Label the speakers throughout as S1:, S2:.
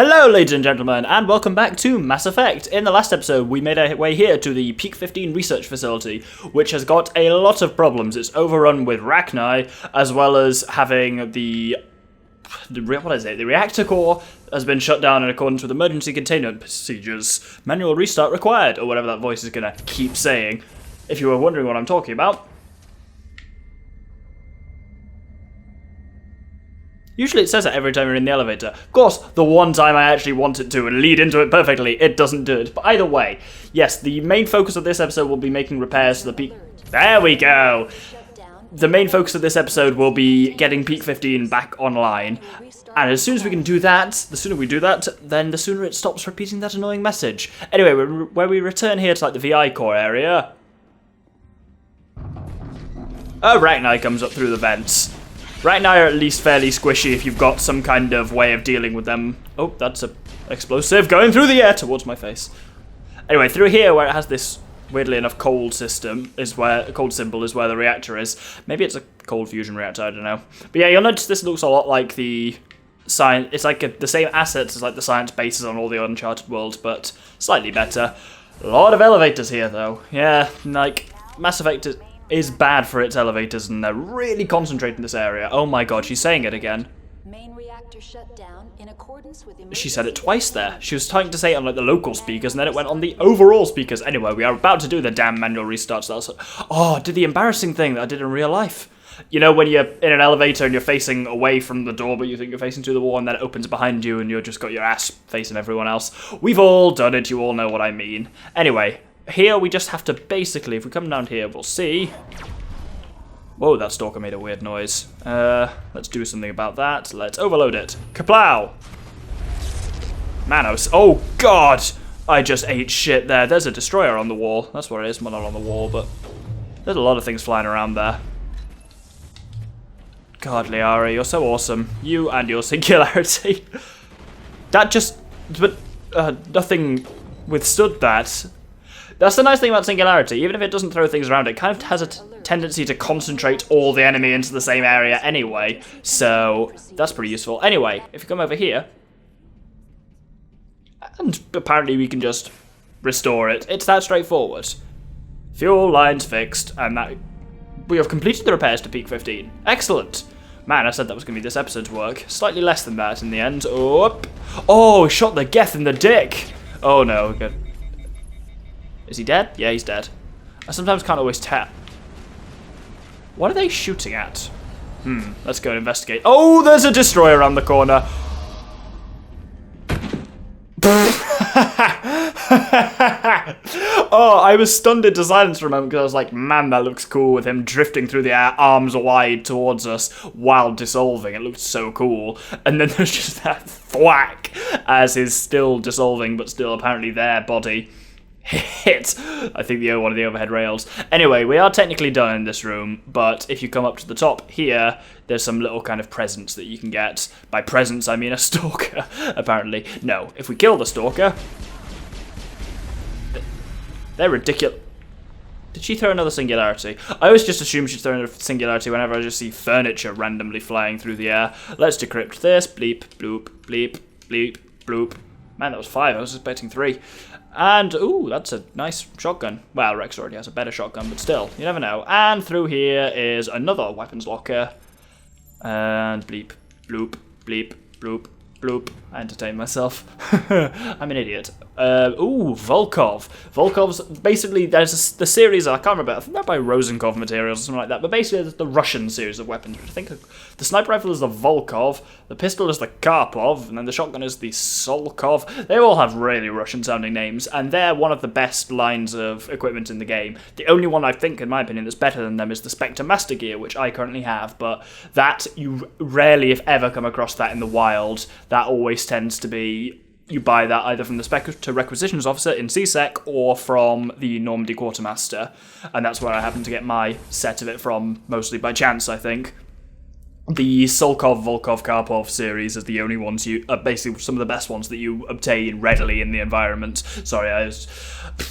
S1: Hello ladies and gentlemen, and welcome back to Mass Effect. In the last episode, we made our way here to the Peak 15 research facility, which has got a lot of problems. It's overrun with Rachni, as well as having the reactor core has been shut down in accordance with emergency containment procedures. Manual restart required, or whatever that voice is gonna keep saying. If you were wondering what I'm talking about. Usually it says that every time you're in the elevator. Of course, the one time I actually want it to and lead into it perfectly, it doesn't do it. But either way, yes, the main focus of this episode will be making repairs to the Peak... There we go! The main focus of this episode will be getting Peak 15 back online. And as soon as we can do that, the sooner we do that, then the sooner it stops repeating that annoying message. Anyway, where we return here to like the VI core area... Oh, Rachni comes up through the vents. Right now, are at least fairly squishy if you've got some kind of way of dealing with them. Oh, that's a explosive going through the air towards my face. Anyway, through here where it has this weirdly enough cold system is where a cold symbol is where the reactor is. Maybe it's a cold fusion reactor, I don't know. But yeah, you'll notice this looks a lot like the science. It's like the same assets as like the science bases on all the Uncharted worlds, but slightly better. A lot of elevators here though. Yeah, like Mass Effect is bad for its elevators, and they're really concentrating this area. Oh my god, she's saying it again.
S2: Main reactor shut down in accordance with
S1: She said it twice there. She was trying to say it on like the local speakers, and then it went on the overall speakers. Anyway, we are about to do the damn manual restarts. Oh, did the embarrassing thing that I did in real life. You know, when you're in an elevator and you're facing away from the door, but you think you're facing to the wall, and then it opens behind you, and you've just got your ass facing everyone else. We've all done it. You all know what I mean. Anyway. Here, we just have to basically, if we come down here, we'll see. Whoa, that stalker made a weird noise. Let's do something about that. Let's overload it. Kaplow! Manos. Oh, God! I just ate shit there. There's a destroyer on the wall. That's what it is. Well, not on the wall, but there's a lot of things flying around there. God, Liara, you're so awesome. You and your singularity. That just... But nothing withstood that. That's the nice thing about Singularity. Even if it doesn't throw things around, it kind of has a tendency to concentrate all the enemy into the same area anyway. So, that's pretty useful. Anyway, if you come over here... And apparently we can just restore it. It's that straightforward. Fuel lines fixed, and that... We have completed the repairs to Peak 15. Excellent. Man, I said that was going to be this episode's work. Slightly less than that in the end. Oh, shot the Geth in the dick! Oh no, good. Is he dead? Yeah, he's dead. I sometimes can't always tell. What are they shooting at? Let's go and investigate. Oh, there's a destroyer around the corner. Oh, I was stunned into silence for a moment because I was like, man, that looks cool with him drifting through the air, arms wide towards us while dissolving. It looked so cool. And then there's just that thwack as his still dissolving but still apparently there body hit, I think, one of the overhead rails. Anyway, we are technically done in this room, but if you come up to the top here, there's some little kind of presents that you can get. By presents, I mean a stalker, apparently. No, if we kill the stalker... They're ridiculous. Did she throw another singularity? I always just assume she's throwing a singularity whenever I just see furniture randomly flying through the air. Let's decrypt this. Bleep, bloop, bleep, bleep, bloop. Man, that was 5. I was expecting 3. And, ooh, that's a nice shotgun. Well, Rex already has a better shotgun, but still, you never know. And through here is another weapons locker. And bleep, bloop, bleep, bloop, bloop. I entertain myself. I'm an idiot. Ooh, Volkov. Volkov's, basically, there's the series, I can't remember, I think they're by Rosenkov Materials or something like that, but basically there's the Russian series of weapons. I think the sniper rifle is the Volkov, the pistol is the Karpov, and then the shotgun is the Solkov. They all have really Russian-sounding names, and they're one of the best lines of equipment in the game. The only one I think, in my opinion, that's better than them is the Spectre Master Gear, which I currently have, but that, you rarely, if ever, come across that in the wild. That always tends to be, you buy that either from the Spectre Requisitions Officer in CSEC or from the Normandy Quartermaster, and that's where I happen to get my set of it from, mostly by chance, I think. The Solkov, Volkov, Karpov series is the only ones are basically some of the best ones that you obtain readily in the environment. Sorry, this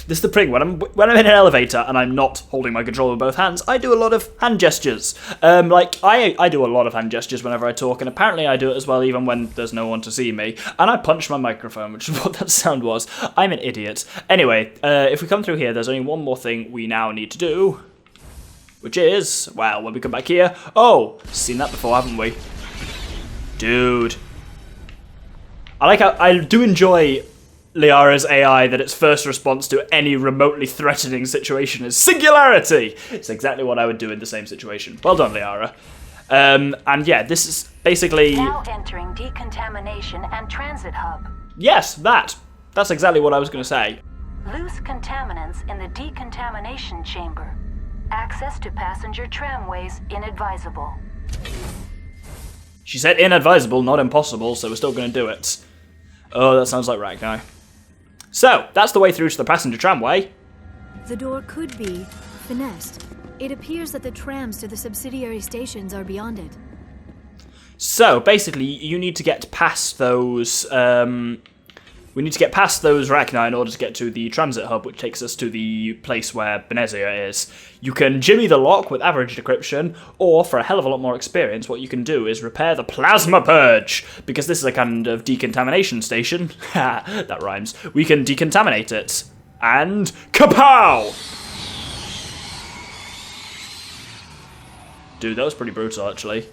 S1: is the thing. When I'm in an elevator and I'm not holding my controller with both hands, I do a lot of hand gestures. I do a lot of hand gestures whenever I talk, and apparently I do it as well even when there's no one to see me. And I punch my microphone, which is what that sound was. I'm an idiot. Anyway, if we come through here, there's only one more thing we now need to do. Which is, well, when we come back here... Oh, seen that before, haven't we? Dude. I do enjoy Liara's AI that its first response to any remotely threatening situation is singularity! It's exactly what I would do in the same situation. Well done, Liara. And yeah, this is basically...
S2: Now entering decontamination and transit hub.
S1: Yes, that's exactly what I was going to say.
S2: Loose contaminants in the decontamination chamber. Access to passenger tramways inadvisable.
S1: She said inadvisable, not impossible, so we're still going to do it. Oh, that sounds like Ragnar. So, that's the way through to the passenger tramway.
S3: The door could be finessed. It appears that the trams to the subsidiary stations are beyond it.
S1: So, basically, you need to get past those... We need to get past those Ragnar in order to get to the transit hub, which takes us to the place where Benezia is. You can jimmy the lock with average decryption, or for a hell of a lot more experience, what you can do is repair the plasma purge, because this is a kind of decontamination station. Ha, that rhymes. We can decontaminate it. And kapow! Dude, that was pretty brutal, actually.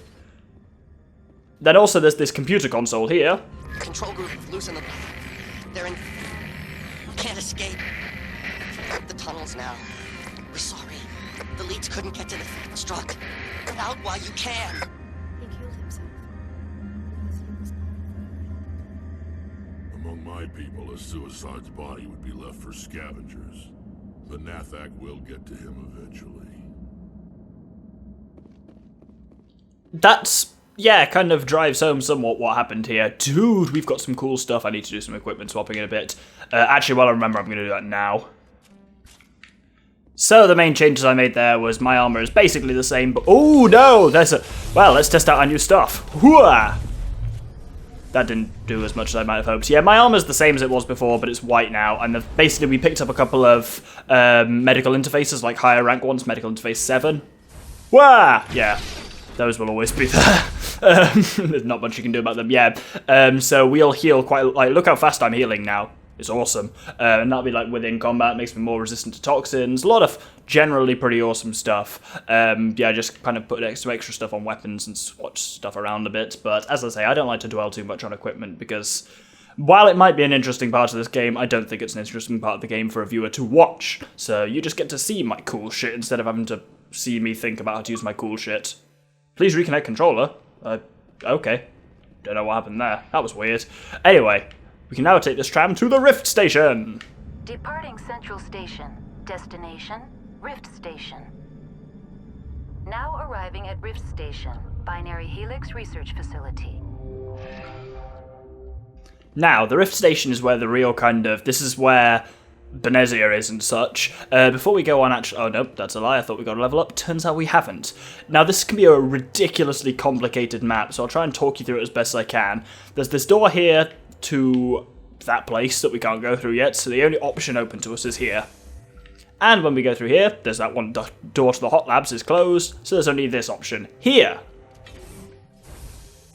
S1: Then also there's this computer console here.
S4: Control group, loosen the... They're in... Can't escape. The tunnels now. We're sorry. The leads couldn't get to the struck. Get out while you can.
S3: He killed himself.
S5: Among my people, a suicide's body would be left for scavengers. The Nathak will get to him eventually.
S1: That's... yeah, kind of drives home somewhat what happened here. Dude, we've got some cool stuff. I need to do some equipment swapping in a bit. Actually, while I remember, I'm going to do that now. So, the main changes I made there was my armor is basically the same, but... oh, no! There's a... well, let's test out our new stuff. Hooah! That didn't do as much as I might have hoped. Yeah, my armor's the same as it was before, but it's white now. And basically, we picked up a couple of medical interfaces, like higher rank ones, medical interface 7. Wah! Yeah. Those will always be there. There's not much you can do about them. Yeah. So we'll heal quite... like, look how fast I'm healing now. It's awesome. And that'll be like within combat. Makes me more resistant to toxins. A lot of generally pretty awesome stuff. Yeah, just kind of put some extra stuff on weapons and swatch stuff around a bit. But as I say, I don't like to dwell too much on equipment because... while it might be an interesting part of this game, I don't think it's an interesting part of the game for a viewer to watch. So you just get to see my cool shit instead of having to see me think about how to use my cool shit. Please reconnect controller. Okay. Don't know what happened there. That was weird. Anyway, we can now take this tram to the Rift Station.
S2: Departing Central Station. Destination, Rift Station. Now arriving at Rift Station, Binary Helix Research Facility.
S1: Now, the Rift Station is where the real kind of... this is where Benezia is and such. Before we go on, actually... oh, nope, that's a lie. I thought we got a level up. Turns out we haven't. Now, this can be a ridiculously complicated map, so I'll try and talk you through it as best I can. There's this door here to that place that we can't go through yet, so the only option open to us is here. And when we go through here, there's that one door to the hot labs is closed, so there's only this option here.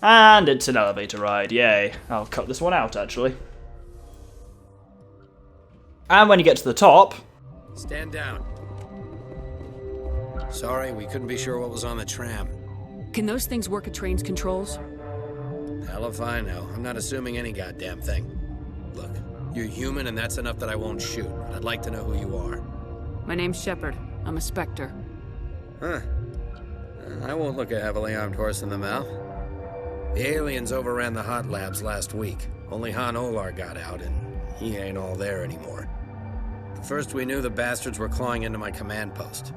S1: And it's an elevator ride, yay. I'll cut this one out, actually. And when you get to the top...
S6: stand down. Sorry, we couldn't be sure what was on the tram.
S7: Can those things work at train's controls?
S6: Hell if I know. I'm not assuming any goddamn thing. Look, you're human and that's enough that I won't shoot. But I'd like to know who you are.
S7: My name's Shepard. I'm a Spectre.
S6: Huh. I won't look a heavily armed horse in the mouth. The aliens overran the hot labs last week. Only Han Olar got out, and he ain't all there anymore. First we knew the bastards were clawing into my command post.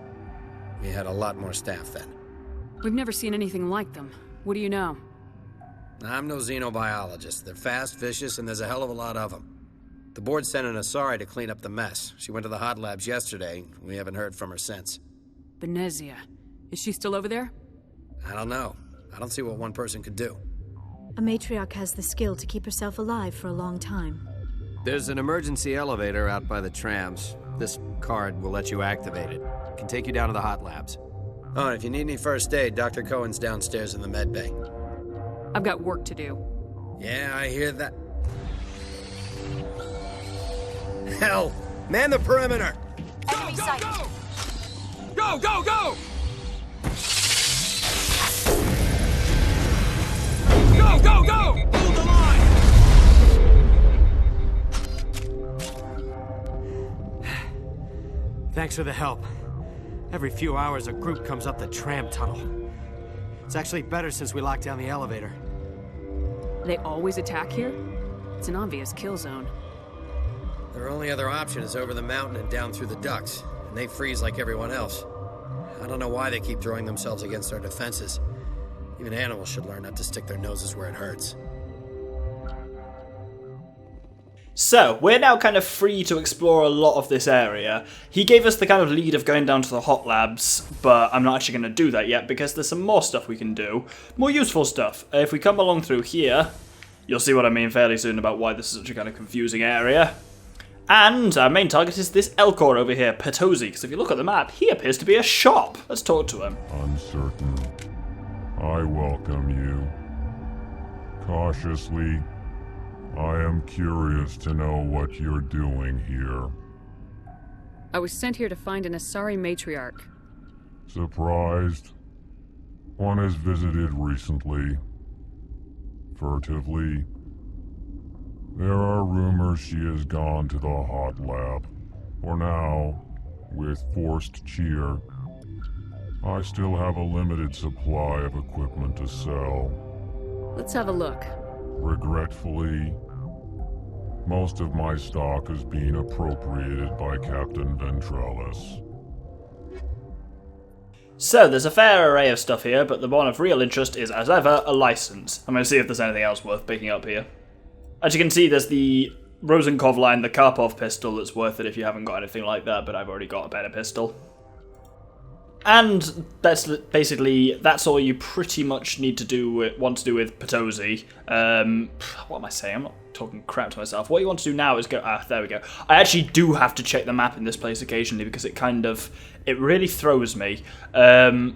S6: We had a lot more staff then.
S7: We've never seen anything like them. What do you know?
S6: I'm no xenobiologist. They're fast, vicious, and there's a hell of a lot of them. The board sent an Asari to clean up the mess. She went to the hot labs yesterday. We haven't heard from her since.
S7: Benezia. Is she still over there?
S6: I don't know. I don't see what one person could do.
S3: A matriarch has the skill to keep herself alive for a long time.
S6: There's an emergency elevator out by the trams. This card will let you activate it. It can take you down to the hot labs. Oh, and if you need any first aid, Dr. Cohen's downstairs in the med bay.
S7: I've got work to do.
S6: Yeah, I hear that. Hell! Man the perimeter!
S2: Enemy sighted.
S8: Go, go, go! Go, go, go! Hold the line!
S9: Thanks for the help. Every few hours, a group comes up the tram tunnel. It's actually better since we locked down the elevator.
S7: They always attack here? It's an obvious kill zone.
S6: Their only other option is over the mountain and down through the ducts, and they freeze like everyone else. I don't know why they keep throwing themselves against our defenses. Even animals should learn not to stick their noses where it hurts.
S1: So, we're now kind of free to explore a lot of this area. He gave us the kind of lead of going down to the hot labs, but I'm not actually going to do that yet because there's some more stuff we can do. More useful stuff. If we come along through here, you'll see what I mean fairly soon about why this is such a kind of confusing area. And our main target is this Elcor over here, Petosi, because if you look at the map, he appears to be a shop. Let's talk to him.
S5: Uncertain. I welcome you. Cautiously, I am curious to know what you're doing here.
S7: I was sent here to find an Asari matriarch.
S5: Surprised? One has visited recently. Furtively. There are rumors she has gone to the hot lab. For now, with forced cheer, I still have a limited supply of equipment to sell.
S7: Let's have a look.
S5: Regretfully, most of my stock is being appropriated by Captain Ventralis.
S1: So, there's a fair array of stuff here, but the one of real interest is, as ever, a license. I'm going to see if there's anything else worth picking up here. As you can see, there's the Rosenkov line, the Karpov pistol that's worth it if you haven't got anything like that, but I've already got a better pistol. And that's basically, that's all you pretty much need to do, want to do with Petosi. What am I saying? I'm not talking crap to myself. What you want to do now is go, there we go. I actually do have to check the map in this place occasionally because it it really throws me. And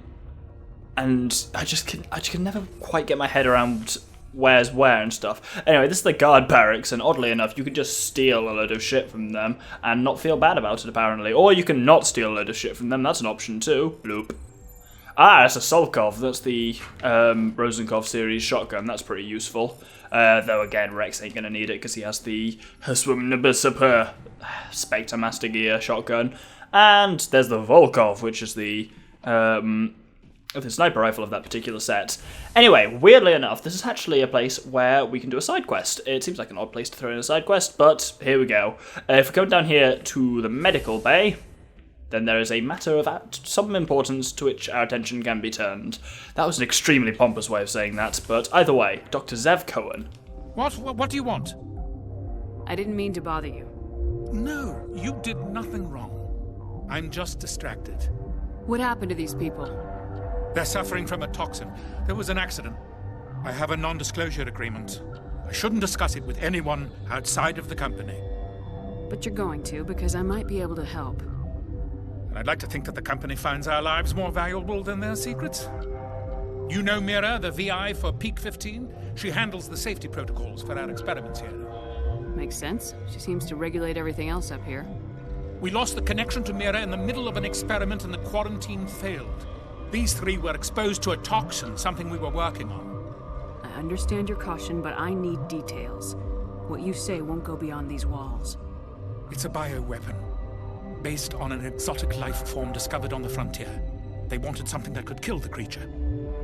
S1: I just can never quite get my head around where's where and stuff. Anyway, this is the guard barracks, and oddly enough, you can just steal a load of shit from them and not feel bad about it, apparently. Or you can not steal a load of shit from them, that's an option too. Bloop. Ah, it's a Solkov, that's the Rosenkov series shotgun, that's pretty useful. Though again, Rex ain't gonna need it because he has the Spectre Master Gear shotgun. And there's the Volkov, which is the sniper rifle of that particular set. Anyway, weirdly enough, this is actually a place where we can do a side quest. It seems like an odd place to throw in a side quest, but here we go. If we come down here to the medical bay, then there is a matter of some importance to which our attention can be turned. That was an extremely pompous way of saying that, but either way, Dr. Zev Cohen.
S8: What do you want?
S7: I didn't mean to bother you.
S8: No, you did nothing wrong. I'm just distracted.
S7: What happened to these people?
S8: They're suffering from a toxin. There was an accident. I have a non-disclosure agreement. I shouldn't discuss it with anyone outside of the company.
S7: But you're going to, because I might be able to help.
S8: And I'd like to think that the company finds our lives more valuable than their secrets. You know Mira, the VI for Peak 15? She handles the safety protocols for our experiments here.
S7: Makes sense. She seems to regulate everything else up here.
S8: We lost the connection to Mira in the middle of an experiment and the quarantine failed. These three were exposed to a toxin, something we were working on.
S7: I understand your caution, but I need details. What you say won't go beyond these walls.
S8: It's a bioweapon, based on an exotic life form discovered on the frontier. They wanted something that could kill the creature.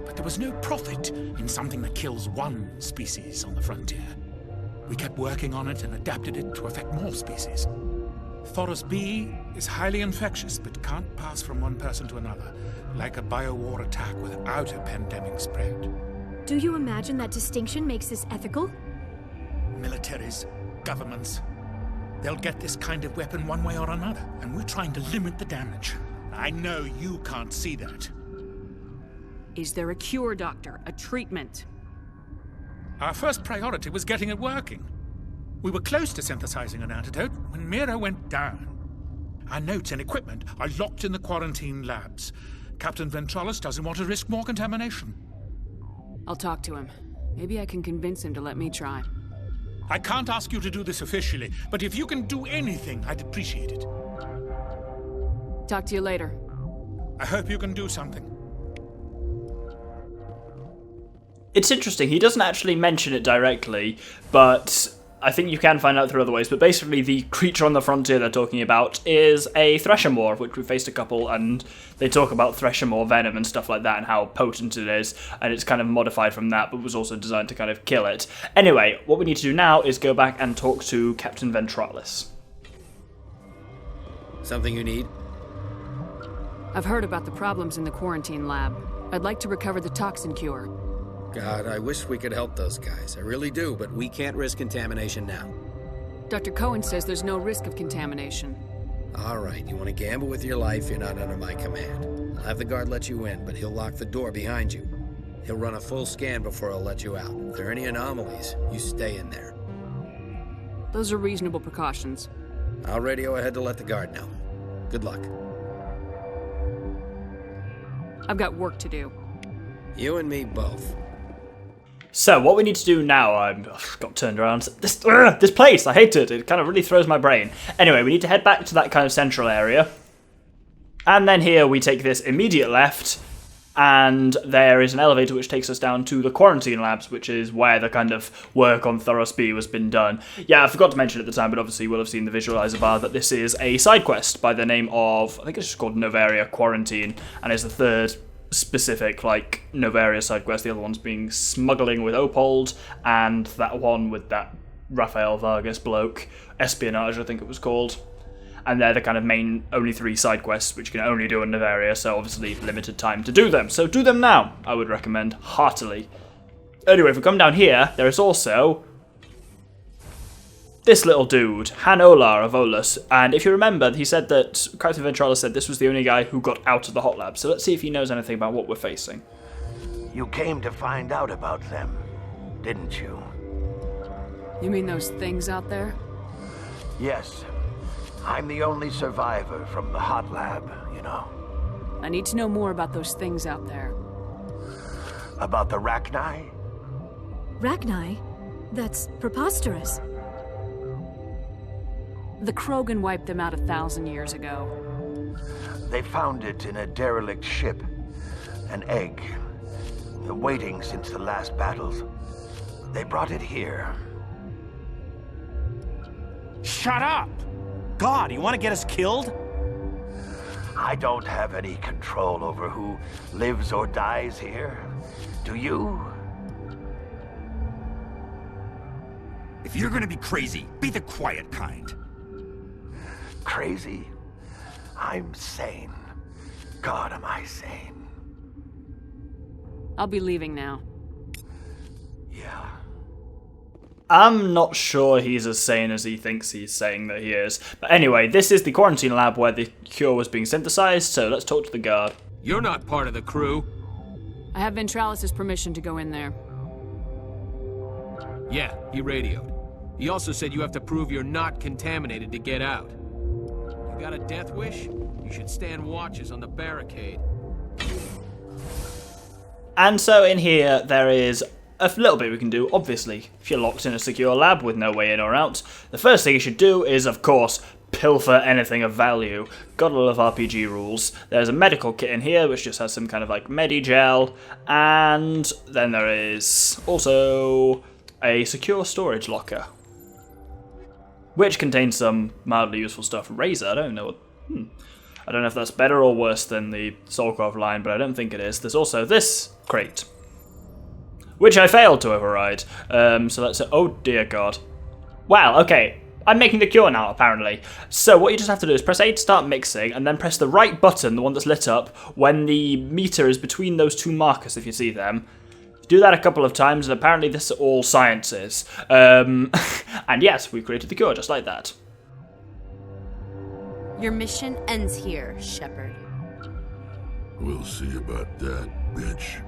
S8: But there was no profit in something that kills one species on the frontier. We kept working on it and adapted it to affect more species. Thoros B is highly infectious, but can't pass from one person to another, like a biowar attack without a pandemic spread.
S3: Do you imagine that distinction makes this ethical?
S8: Militaries, governments, they'll get this kind of weapon one way or another, and we're trying to limit the damage. I know you can't see that.
S7: Is there a cure, Doctor? A treatment?
S8: Our first priority was getting it working. We were close to synthesizing an antidote when Mira went down. Our notes and equipment are locked in the quarantine labs. Captain Ventralis doesn't want to risk more contamination.
S7: I'll talk to him. Maybe I can convince him to let me try.
S8: I can't ask you to do this officially, but if you can do anything, I'd appreciate it.
S7: Talk to you later.
S8: I hope you can do something.
S1: It's interesting, he doesn't actually mention it directly, but I think you can find out through other ways. But basically, the creature on the frontier they're talking about is a Threshermaw, of which we faced a couple, and they talk about Threshermaw venom and stuff like that and how potent it is, and it's kind of modified from that, but was also designed to kind of kill it. Anyway, what we need to do now is go back and talk to Captain Ventralis.
S6: Something you need?
S7: I've heard about the problems in the quarantine lab. I'd like to recover the toxin cure.
S6: God, I wish we could help those guys. I really do, but we can't risk contamination now.
S7: Dr. Cohen says there's no risk of contamination.
S6: All right, you want to gamble with your life, you're not under my command. I'll have the guard let you in, but he'll lock the door behind you. He'll run a full scan before he'll let you out. If there are any anomalies, you stay in there.
S7: Those are reasonable precautions.
S6: I'll radio ahead to let the guard know. Good luck.
S7: I've got work to do.
S6: You and me both.
S1: So, what we need to do now, I've got turned around. This place, I hate it. It kind of really throws my brain. Anyway, we need to head back to that kind of central area. And then here we take this immediate left, and there is an elevator which takes us down to the quarantine labs, which is where the kind of work on Thoros B has been done. Yeah, I forgot to mention at the time, but obviously you will have seen the visualizer bar that this is a side quest by the name of, I think it's just called Novaria Quarantine, and is the third specific, like, Novaria side quest. The other one's being smuggling with Opold, and that one with that Rafael Vargas bloke, espionage, I think it was called. And they're the kind of main, only 3 side quests, which you can only do in Novaria, so obviously limited time to do them. So do them now, I would recommend, heartily. Anyway, if we come down here, there is also this little dude, Han Olar of Olus, and if you remember, he said that, Captain Ventralis said this was the only guy who got out of the hot lab, so let's see if he knows anything about what we're facing.
S10: You came to find out about them, didn't you?
S7: You mean those things out there?
S10: Yes. I'm the only survivor from the hot lab, you know.
S7: I need to know more about those things out there.
S10: About the Rachni?
S3: Rachni? That's preposterous.
S7: The Krogan wiped them out 1,000 years ago.
S10: They found it in a derelict ship. An egg. Waiting since the last battles. They brought it here.
S11: Shut up! God, you want to get us killed?
S10: I don't have any control over who lives or dies here. Do you?
S11: If you're gonna be crazy, be the quiet kind.
S10: Crazy? I'm sane. God, am I sane.
S7: I'll be leaving now.
S10: Yeah.
S1: I'm not sure he's as sane as he thinks he's saying that he is. But anyway, this is the quarantine lab where the cure was being synthesized, so let's talk to the guard.
S6: You're not part of the crew.
S7: I have Ventralis' permission to go in there.
S6: Yeah, he radioed. He also said you have to prove you're not contaminated to get out. You got a death wish? You should stand watches on the barricade.
S1: And so in here, there is a little bit we can do. Obviously, if you're locked in a secure lab with no way in or out, the first thing you should do is, of course, pilfer anything of value. Gotta love RPG rules. There's a medical kit in here, which just has some kind of like Medigel, and then there is also a secure storage locker, which contains some mildly useful stuff. Razor, I don't know what... I don't know if that's better or worse than the Solkov line, but I don't think it is. There's also this crate, which I failed to override. So that's... Oh, dear God. Wow, okay. I'm making the cure now, apparently. So what you just have to do is press A to start mixing, and then press the right button, the one that's lit up, when the meter is between those 2 markers, if you see them. Do that a couple of times, and apparently this is all science is. And yes, we've created the cure just like that.
S12: Your mission ends here, Shepard.
S5: We'll see about that. bitch.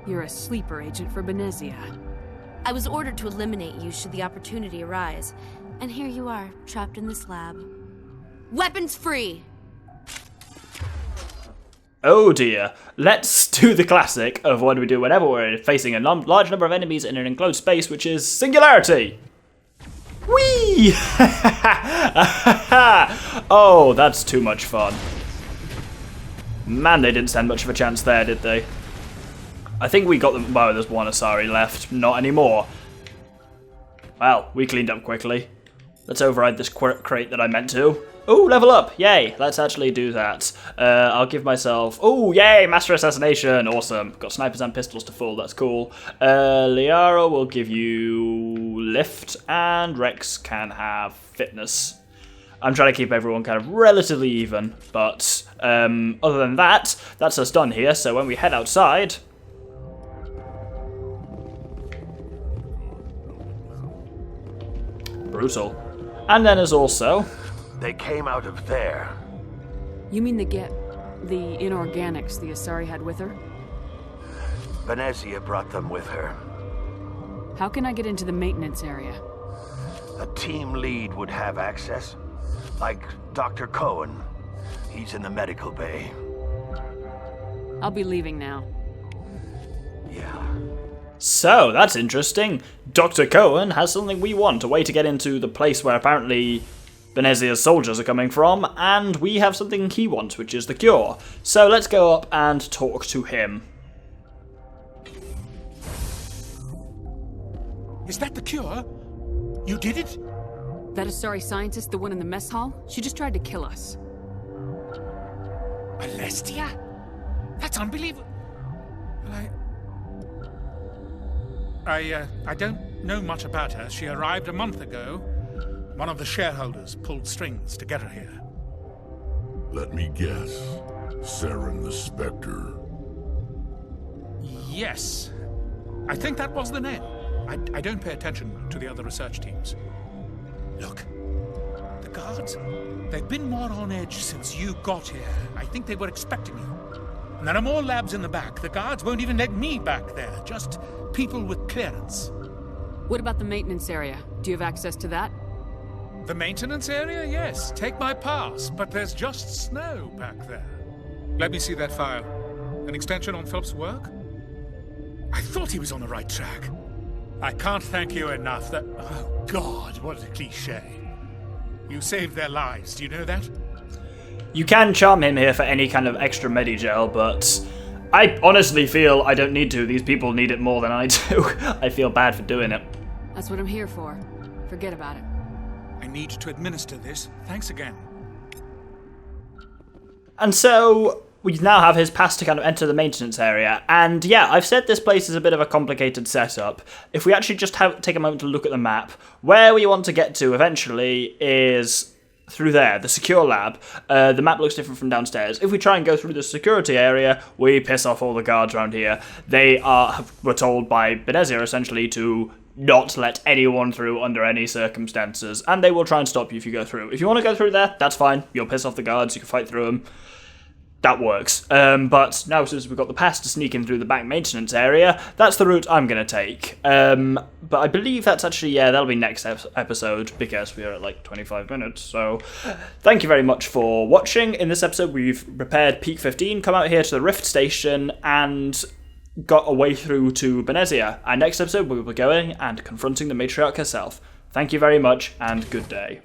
S7: You're a sleeper agent for Benezia.
S12: I was ordered to eliminate you should the opportunity arise. And here you are, trapped in this lab. Weapons free!
S1: Oh dear. Let's do the classic of what we do whenever we're facing a large number of enemies in an enclosed space, which is singularity. Whee! Oh, that's too much fun. Man, they didn't stand much of a chance there, did they? I think we got them. Well, there's one Asari left. Not anymore. Well, we cleaned up quickly. Let's override this crate that I meant to. Oh, level up! Yay! Let's actually do that. I'll give myself... Oh, yay! Master Assassination! Awesome. Got snipers and pistols to full. That's cool. Liara will give you lift, and Rex can have fitness. I'm trying to keep everyone kind of relatively even, but other than that, that's us done here. So when we head outside... Brutal. And then there's also...
S10: They came out of there.
S7: You mean the inorganics the Asari had with her?
S10: Benezia brought them with her.
S7: How can I get into the maintenance area?
S10: A team lead would have access. Like Dr. Cohen. He's in the medical bay.
S7: I'll be leaving now.
S10: Yeah.
S1: So, that's interesting. Dr. Cohen has something we want, a way to get into the place where apparently Benezia's soldiers are coming from, and we have something he wants, which is the cure. So let's go up and talk to him.
S8: Is that the cure? You did it?
S7: That Asari scientist, the one in the mess hall? She just tried to kill us.
S8: Alestia? That's unbelievable. Well, I don't know much about her. She arrived a month ago. One of the shareholders pulled strings to get her here.
S5: Let me guess. Saren the Spectre.
S8: Yes. I think that was the name. I don't pay attention to the other research teams. Look, the guards, they've been more on edge since you got here. I think they were expecting you. And there are more labs in the back. The guards won't even let me back there. Just people with clearance.
S7: What about the maintenance area? Do you have access to that?
S8: The maintenance area? Yes. Take my pass. But there's just snow back there. Let me see that file. An extension on Philip's work? I thought he was on the right track. I can't thank you enough. That... Oh, God, what a cliche. You saved their lives. Do you know that?
S1: You can charm him here for any kind of extra Medigel, but I honestly feel I don't need to. These people need it more than I do. I feel bad for doing it.
S7: That's what I'm here for. Forget about it.
S8: I need to administer this. Thanks again.
S1: And so we now have his pass to kind of enter the maintenance area. And yeah, I've said this place is a bit of a complicated setup. If we actually just take a moment to look at the map, where we want to get to eventually is through there, the secure lab. The map looks different from downstairs. If we try and go through the security area, we piss off all the guards around here. They were told by Benezia essentially to not let anyone through under any circumstances, and they will try and stop you if you go through. If you want to go through there, that's fine. You'll piss off the guards, you can fight through them. That works. But now since we've got the pass to sneak in through the back maintenance area, that's the route I'm going to take. But I believe that's actually, yeah, that'll be next episode, because we are at like 25 minutes. So thank you very much for watching. In this episode, we've repaired Peak 15, come out here to the Rift Station, and got a way through to Benezia. And next episode, we will be going and confronting the matriarch herself. Thank you very much, and good day.